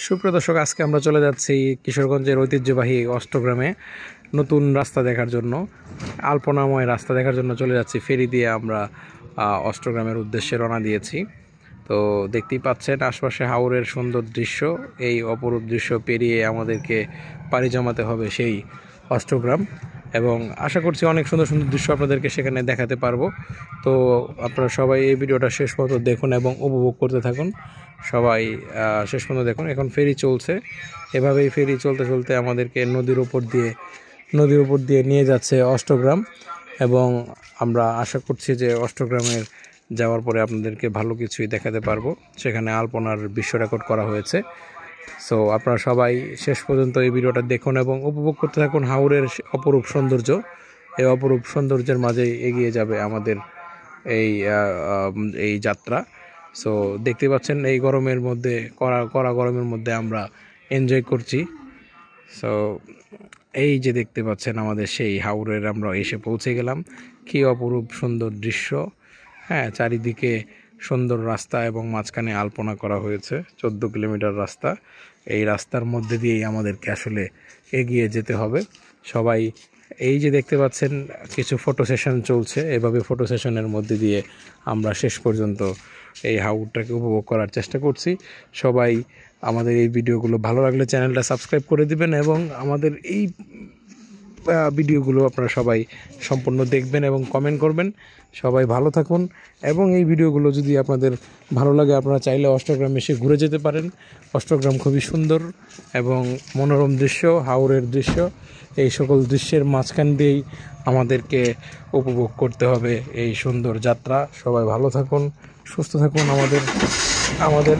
সুপ্রিয় দর্শক, আজকে আমরা চলে যাচ্ছি কিশোরগঞ্জের ঐতিহ্যবাহী অষ্টগ্রামে নতুন রাস্তা দেখার জন্য, আলপনাময় রাস্তা দেখার জন্য চলে যাচ্ছি। ফেরি দিয়ে আমরা অষ্টগ্রামের উদ্দেশ্যে রওনা দিয়েছি। তো দেখতেই পাচ্ছেন আশপাশে হাওরের সুন্দর দৃশ্য। এই অপরূপ দৃশ্য পেরিয়ে আমাদেরকে পাড়ি জমাতে হবে সেই অষ্টগ্রাম, এবং আশা করছি অনেক সুন্দর সুন্দর দৃশ্য আপনাদেরকে সেখানে দেখাতে পারবো। তো আপনারা সবাই এই ভিডিওটা শেষ পর্যন্ত দেখুন এবং উপভোগ করতে থাকুন। সবাই শেষ পর্যন্ত দেখুন। এখন ফেরি চলছে, এভাবেই ফেরি চলতে চলতে আমাদেরকে নদীর উপর দিয়ে নিয়ে যাচ্ছে অষ্টগ্রাম, এবং আমরা আশা করছি যে অষ্টগ্রামের যাওয়ার পরে আপনাদেরকে ভালো কিছুই দেখাতে পারবো। সেখানে আলপনার বিশ্ব রেকর্ড করা হয়েছে। সো আপনারা সবাই শেষ পর্যন্ত এই ভিডিওটা দেখুন এবং উপভোগ করতে থাকুন হাওরের অপরূপ সৌন্দর্য। এই অপরূপ সৌন্দর্যের মাঝেই এগিয়ে যাবে আমাদের এই যাত্রা। সো দেখতে পাচ্ছেন এই গরমের মধ্যে, কড়া গরমের মধ্যে আমরা এনজয় করছি। সো এই যে দেখতে পাচ্ছেন আমাদের সেই হাওরের আমরা এসে পৌঁছে গেলাম। কী অপরূপ সুন্দর দৃশ্য! হ্যাঁ, চারিদিকে সুন্দর রাস্তা এবং মাঝখানে আলপনা করা হয়েছে। 14 কিলোমিটার রাস্তা। এই রাস্তার মধ্যে দিয়েই আমাদেরকে আসলে এগিয়ে যেতে হবে। সবাই এই যে দেখতে পাচ্ছেন কিছু ফটো সেশন চলছে। এভাবে ফটো সেশনের মধ্যে দিয়ে আমরা শেষ পর্যন্ত এই হাওরটাকে উপভোগ করার চেষ্টা করছি। সবাই আমাদের এই ভিডিওগুলো ভালো লাগলে চ্যানেলটা সাবস্ক্রাইব করে দিবেন, এবং আমাদের এই ভিডিওগুলো আপনারা সবাই সম্পূর্ণ দেখবেন এবং কমেন্ট করবেন। সবাই ভালো থাকুন, এবং এই ভিডিওগুলো যদি আপনাদের ভালো লাগে আপনারা চাইলে অষ্টগ্রাম এসে ঘুরে যেতে পারেন। অষ্টগ্রাম খুবই সুন্দর এবং মনোরম দৃশ্য, হাওরের দৃশ্য। এই সকল দৃশ্যের মাঝখান দিয়েই আমাদেরকে উপভোগ করতে হবে এই সুন্দর যাত্রা। সবাই ভালো থাকুন, সুস্থ থাকুন। আমাদের